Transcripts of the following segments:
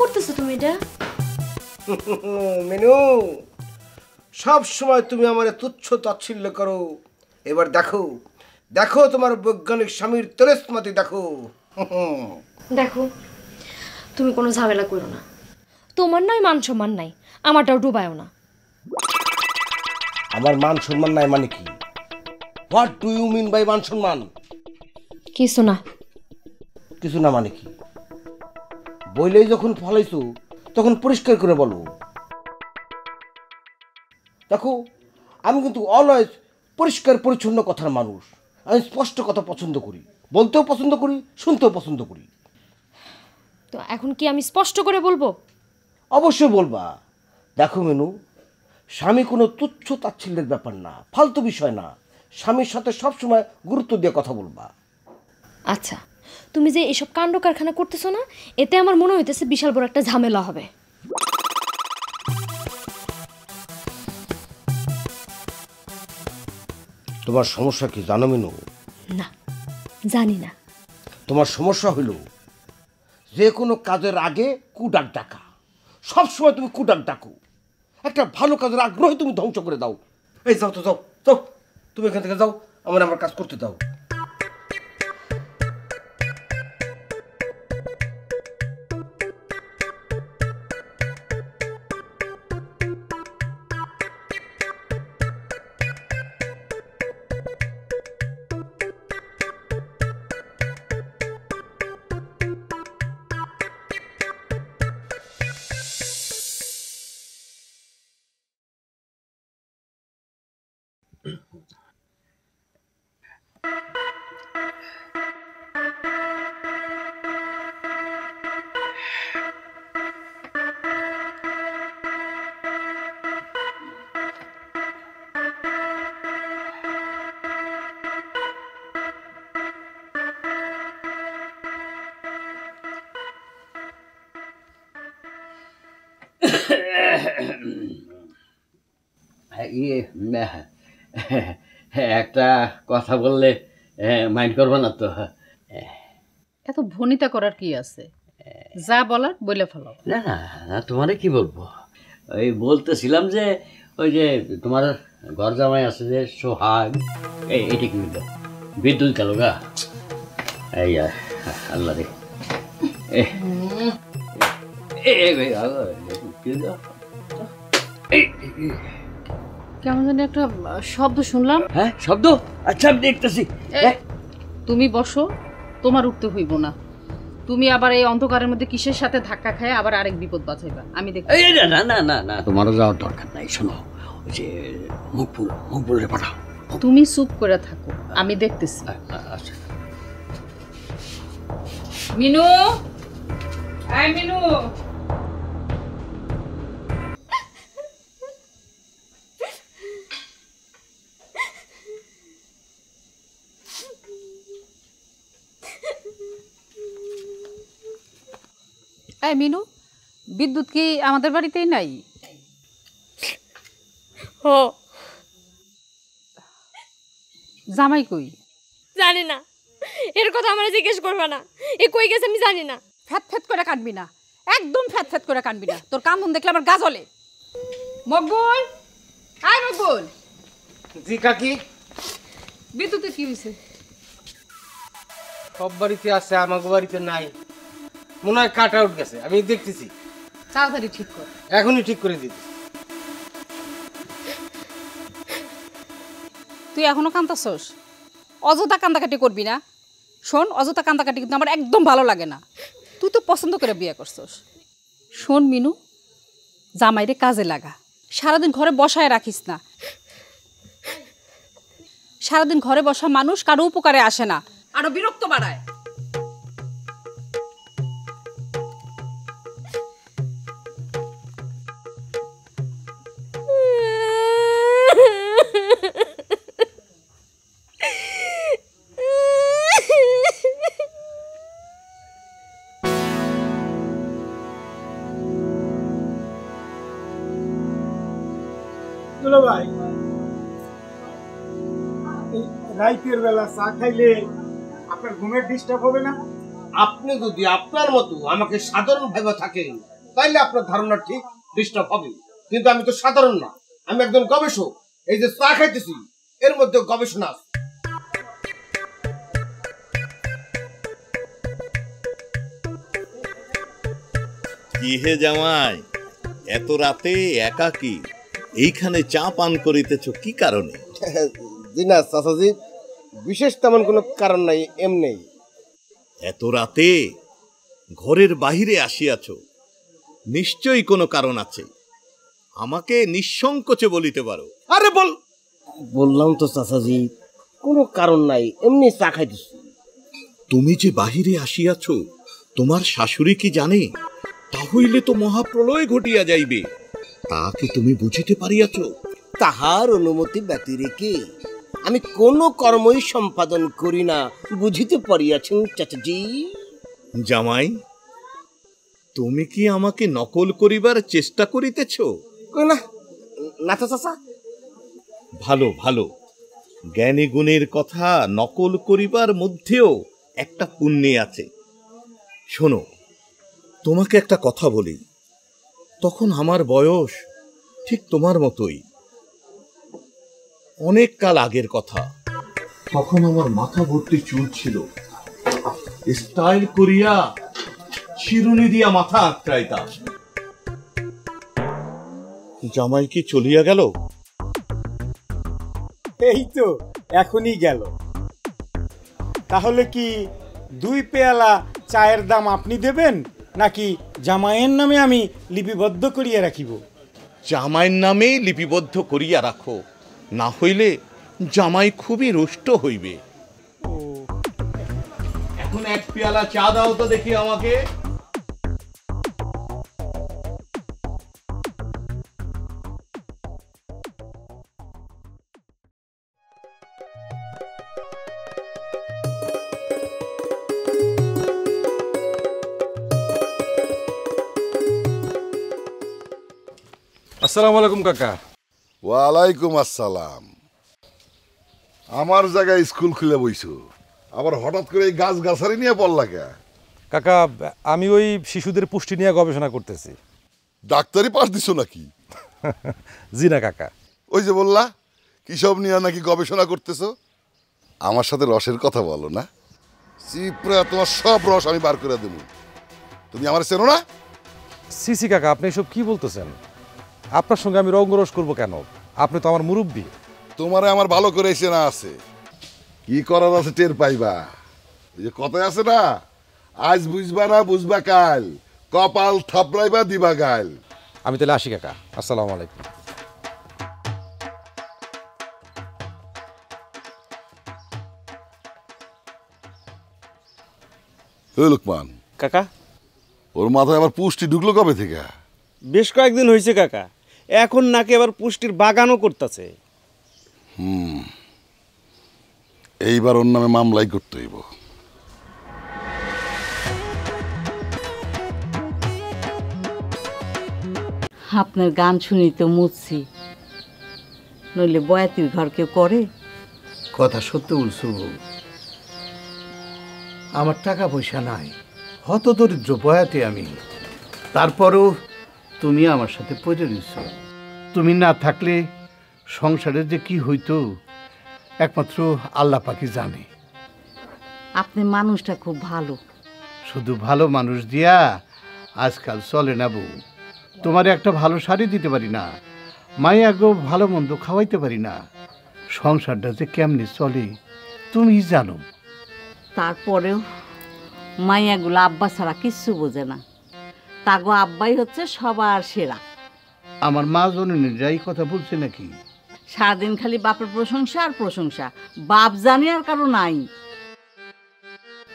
করতেছো তুমি এটা? মিনু, সব সময় তুমি আমারে তুচ্ছ তাচ্ছিল্য করো। এবার দেখো দেখো তোমার বৈজ্ঞানিক স্বামীর তেজস্মাতি দেখো। দেখো, তুমি কোনো ঝামেলা করো না। তোমার নয় মান সম্মান নাই, আমারটাও ডুবায়ও না। আমার মান সম্মান নাই মানে কি? What do you mean by মান সম্মান? কিছু না। কিছু না মানে কি? বইলেই যখন ফলাইছো তখন পরিষ্কার করে বলো। দেখো, আমি কিন্তু অলওয়েজ পরিষ্কার পরিচ্ছন্ন কথার মানুষ। আমি স্পষ্ট কথা পছন্দ করি, বলতেও পছন্দ করি, শুনতেও পছন্দ করি। তো এখন কি আমি স্পষ্ট করে বলবো? অবশ্যই বলবা। দেখো মেনু, স্বামী কোনো তুচ্ছ তাচ্ছিল্যের ব্যাপার না, ফালতু বিষয় না। স্বামীর সাথে সবসময় গুরুত্ব দিয়ে কথা বলবা। আচ্ছা, তুমি যে এসব কাণ্ড কারখানা করতেছো না, এতে আমার মনে হইতেছে বিশাল বড় একটা ঝামেলা হবে। তোমার সমস্যা কি জানো মেনু? না, জানি না। তোমার সমস্যা হইল যে কোনো কাজের আগে কুডাক ডাকা। সবসময় তুমি কুডাক ডাকো। একটা ভালো কাজের আগ্রহ তুমি ধ্বংস করে দাও। এই যাও তো, যাও যাও, তুমি এখান থেকে যাও, আমার কাজ করতে দাও। একটা কথা বললে মাইন্ড করবো না তো? এত ভনিতা করার কি আছে? যা বলার বলে ফেলো। না না না, তোমারে কি বলবো, ওই বলতেছিলাম যে ওই যে তোমার ঘর জামাই আছে যে সোহাগ, এইটা কিন্তু বিদ্যুৎ গেল গা। এই আল্লাহ রে, কেমন জানি একটা শব্দ শুনলাম। হ্যাঁ, শব্দ? আচ্ছা আমি দেখতেছি। তুমি বসো, তোমার উঠতে হইব না। তুমি আবার এই অন্ধকারের মধ্যে কিসের সাথে ধাক্কা খায় আবার আরেক বিপদ বাঁচাইবা। আমি দেখি। না না না না, তোমারও যাওয়ার দরকার নাই। শোনো, ওই যে মুখপুরে পাঠাও। তুমি চুপ করে থাকো, আমি দেখতেছি। আচ্ছা। মিনু, আয় মিনু। এই মিনু, বিদ্যুৎ কি আমাদের বাড়িতেই নাই? ও জামাই কই? জানি না, এর কথা আমরা জিজ্ঞেস করবা না। এ কই গেছে আমি জানি না। ফ্যাত ফ্যাত করে কাটবি না, একদম ফ্যাত ফ্যাত করে কাটবি না। তোর কান্দন দেখলে আমার গা জ্বলে। মকবুল, আয় মকবুল। জি কাকি। বিদ্যুতের কি হয়েছে? সব বাড়িতে আছে, আমার বাড়িতে নাই। মনে হয় কাট আউট গেছে, আমি দেখতেছি। তাড়াতাড়ি ঠিক কর। এখনই ঠিক করে দিতে। তুই এখনো কান্দাছস? অযথা কান্দাকাটি করবি না। শোন, অযথা কান্দাকাটি কিন্তু আমার একদম ভালো লাগে না। তুই তো পছন্দ করে বিয়ে করছস। শোন মিনু, জামাইরে কাজে লাগা, সারাদিন ঘরে বসায় রাখিস না। সারাদিন ঘরে বসা মানুষ কারো উপকারে আসে না, আরো বিরক্ত বাড়ায়। ভাই, রাইতের বেলা চা খাইলে আপনার ঘুমের ডিস্টার্ব হবে না? আপনি যদি আপনার মতো আমাকে সাধারণ ভাবে থাকেন তাইলে আপনার ধারণা ঠিক ডিস্টার্ব হবে, কিন্তু আমি তো সাধারণ না, আমি একজন গবেষক। এই যে চা খাইতেছি এর মধ্যে গবেষণা আছে। কি হে জামাই, এত রাতে একাকী এইখানে চা পান করিতেছ কি কারণে? জি না চাচাজি, বিশেষ তেমন কোনো কারণ নাই, এমনি। এত রাতে ঘরের বাহিরে আসিয়াছ, নিশ্চয়ই কোনো কারণ আছে, আমাকে নিঃসংকোচে বলিতে পারো। আরে বললাম তো চাচাজি, কোনো কারণ নাই, এমনি চা খাইতেছি। তুমি যে বাহিরে আসিয়াছ তোমার শাশুড়ি কি জানে? তাহলে তো মহাপ্রলয় ঘটিয়া যাইবে, তা কি তুমি বুঝিতে পারিয়াছ? তাহার অনুমতি ব্যতিরেকে আমি কোনো কর্মই সম্পাদন করি না, বুঝিতে পারিয়াছেন চাচাজি। জামাই, তুমি কি আমাকে নকল করিবার চেষ্টা করিতেছ? না না তো চাচা। ভালো ভালো, জ্ঞানী গুণের কথা নকল করিবার মধ্যেও একটা পুণ্যে আছে। শোনো, তোমাকে একটা কথা বলি, তখন আমার বয়স ঠিক তোমার মতোই, অনেক কাল আগের কথা। তখন আমার মাথা ভর্তি চুল ছিল, স্টাইল করিয়া চিরুনি দিয়া মাথা আঁকড়াইতাম। জামাই কি চলিয়া গেল? এই তো এখনই গেল। তাহলে কি 2 পেয়ালা চায়ের দাম আপনি দেবেন, নাকি জামাইয়ের নামে আমি লিপিবদ্ধ করিয়া রাখিব? জামাইয়ের নামেই লিপিবদ্ধ করিয়া রাখো, না হইলে জামাই খুবই রুষ্ট হইবে। এখন 1 পেয়ালা চা দাও তো দেখি আমাকে। আসসালামু আলাইকুম কাকা। ওয়ালাইকুম আসসালাম। আমার জায়গায় স্কুল খুলে বইছো, আবার হঠাৎ করে এই গাছ গাছারি নিয়ে পড়লা কে? কাকা, আমি ওই শিশুদের পুষ্টি নিয়ে গবেষণা করতেছি। ডাক্তারি পাস দিছো নাকি? জি না কাকা। ওই যে বললা কিসব নিয়ে নাকি গবেষণা করতেছো, আমার সাথে রসের কথা বলো না। চিপরা তোমার সব রস আমি বার করে দেবো। তুমি আমার চেনো না? সিসি কাকা, আপনি এসব কি বলতেছেন? আপনার সঙ্গে আমি রঙ্গরস করবো কেন? আপনি তো আমার মুরব্বী। তোমারে আমার ভালো করে এসে না আছে, কি করার আছে টের পাইবা। এই যে কথায় আছে না, আজ বুঝবা না বুঝবা কাল, কপাল থাপড়াইবা দিবা গাল। আমি তাহলে আসি কাকা, আসসালামু আলাইকুম। লোকমান কাকা, ওর মাথায় আবার পুষ্টি ঢুকলো কবে থেকে? বেশ কয়েকদিন হয়েছে কাকা, এখন নাকি আবার পুষ্টির বাগানও করতেছে। এইবার ওর নামে মামলাই করতে হইব। আপনার গান শুনি তো মুছছি, নইলে বয়াতির ঘর কেউ করে? কথা সত্য বলছো বউ। আমার টাকা পয়সা নাই, হত দরিদ্র বয়াতে আমি, তারপরও তুমি আমার সাথে পড়ে রইছ। তুমি না থাকলে সংসারে যে কি হইতো একমাত্র আল্লাহ পাকি জানে। আপনি মানুষটা খুব ভালো। শুধু ভালো মানুষ দিয়া আজকাল চলে না বউ। তোমার একটা ভালো শাড়ি দিতে পারি না, মাইয়াগো ভালো মন্দ খাওয়াইতে পারি না। সংসারটা যে কেমনি চলে তুমি জানো। তারপরেও মাইয়াগুলো আব্বা ছাড়া কিচ্ছু বোঝে না, তাগো আব্বাই হচ্ছে সবার সেরা। আমার মা জননী যাই কথা বলছে নাকি? সারাদিন খালি বাপের প্রশংসা আর প্রশংসা, বাপ জানি আর কারো নাই।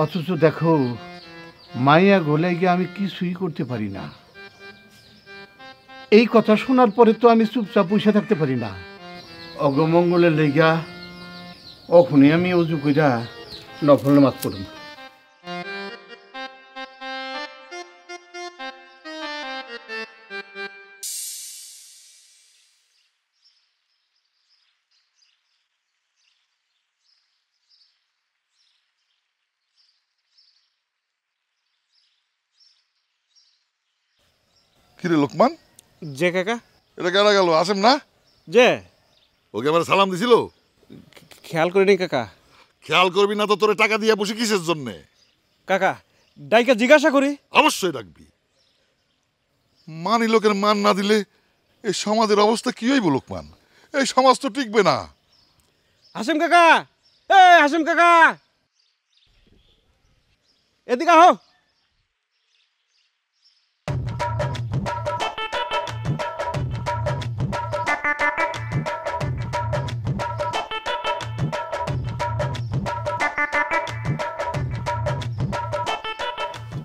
অথচ দেখো মাইয়া গোলে গিয়ে আমি কিছুই করতে পারি না। এই কথা শোনার পরে তো আমি চুপচাপ বসে থাকতে পারি না। অগমঙ্গলের লেগা অখনই আমি অজু কইরা নফল নামাজ পড়ুন। কিরে লোকমান? যে কাকা। এটা কেনা গেল আসেম না? যে ওকে আমার সালাম দিছিল? খেয়াল করিনি কাকা। খেয়াল করবি না তো তোরে টাকা দিয়ে বসে কিসের জন্যে? কাকা ডাইকা জিজ্ঞাসা করি। অবশ্যই ডাকবি। মানি লোকের মান না দিলে এই সমাজের অবস্থা কি হইব লোকমান? এই সমাজ তো টিকবে না। হাসিম কাকা, এই হাসিম কাকা, এদিকে আহ।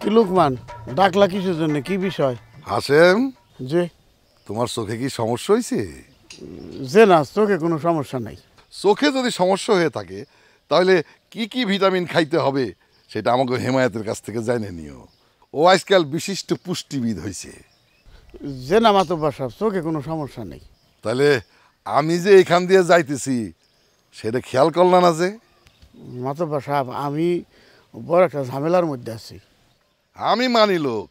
কি লোকমান, ডাকলা কিসের জন্য, কি বিষয়? হাসেম, যে তোমার চোখে কি সমস্যা হয়েছে? যে না, চোখে কোনো সমস্যা নাই। চোখে যদি সমস্যা হয়ে থাকে তাহলে কি কি ভিটামিন খাইতে হবে সেটা আমাকে হেমায়েতের কাছ থেকে জানে নিও। ও আজকাল বিশিষ্ট পুষ্টিবিদ হয়েছে। যে না মাতব্বর সাহেব, চোখে কোনো সমস্যা নেই। তাহলে আমি যে এখান দিয়ে যাইতেছি সেটা খেয়াল করলাম না যে? মাতব্বর সাহেব, আমি বড় একটা ঝামেলার মধ্যে আছি। আমি মানি লোক,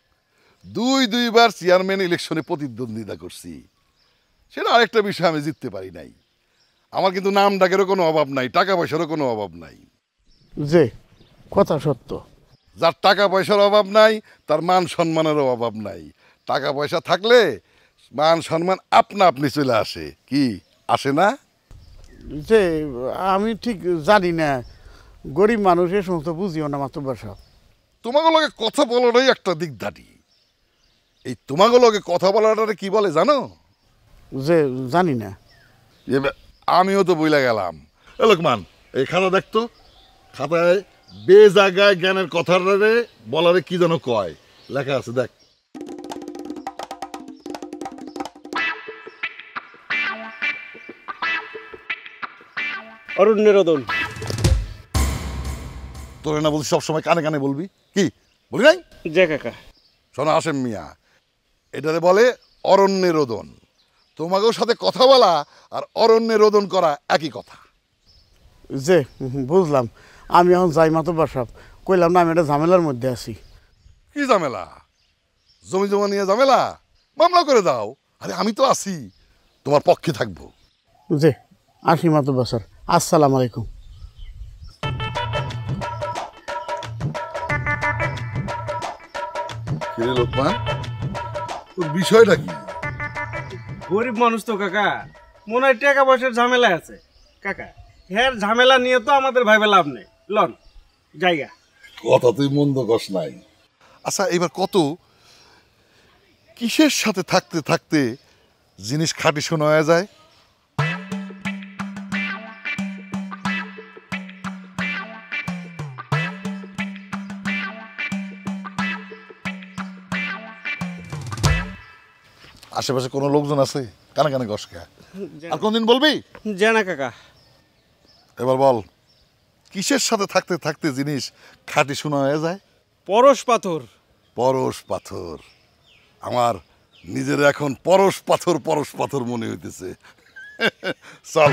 দুইবার চেয়ারম্যান ইলেকশনে প্রতিদ্বন্দ্বিতা করছি, সেটা আরেকটা বিষয় আমি জিততে পারি নাই। আমার কিন্তু নাম ডাকেরও কোনো অভাব নাই, টাকা পয়সারও কোনো অভাব নাই। যে কথা সত্য। যার টাকা পয়সার অভাব নাই তার মান সম্মানেরও অভাব নাই। টাকা পয়সা থাকলে মান সম্মান আপনা আপনি চলে আসে, কি আসে না? যে আমি ঠিক জানি না, গরিব মানুষ এ সমস্ত বুঝিও না মাতব্বর সাহেব। তোমাকে লগে কথা বলাটাই একটা দিকদাটি। এই তোমাকে লগে কথা বলাটা কি বলে জানো? যে জানি না। আমিও তো বইলা গেলাম। এ লোকমান, এই খাতা দেখতো, খাতায় বেজাগায় জ্ঞানের কথাটারে বলারে কি যেন কয় লেখা আছে, দেখ। অরণ্যরোদন। তোরে না বলছি সবসময় কানে কানে বলবি, কি বলি নাই? যে কাকা। শোনো হাসেম মিয়া, এটারে বলে অরণ্যে রোদন। তোমাকেও সাথে কথা বলা আর অরণ্যে রোদন করা একই কথা। যে বুঝলাম, আমি এখন যাই মাতব্বর সাহেব। কইলাম না আমি একটা ঝামেলার মধ্যে আছি। কি ঝামেলা? জমি জমা নিয়ে ঝামেলা? মামলা করে দাও, আরে আমি তো আছি, তোমার পক্ষে থাকবো। যে আসি মাতব্বর স্যার, আসসালামু আলাইকুম। কিরে লোকমান, তোর বিষয়টা কি? গরিব মানুষ তো কাকা, মনে হয় টাকা পয়সার ঝামেলা আছে। কাকা হ্যাঁ, ঝামেলা নিয়ে তো আমাদের ভাইবে লাভ নেই। লন জায়গা। কথা তুই মন্দ কস নাই। আচ্ছা এবার কত, কিসের সাথে থাকতে থাকতে জিনিস খাঁটি শোনা হয়ে যায়? আশেপাশে কোনো লোকজন আছে? কানে কানে কস কে? আর কোনদিন বলবি? জানা কাকা। এবার বল, কিসের সাথে থাকতে থাকতে জিনিস খাঁটি শোনা হয়ে যায়? পরশ পাথর। পরশ পাথর। আমার নিজের এখন পরশ পাথর মনে হইতেছে। চল।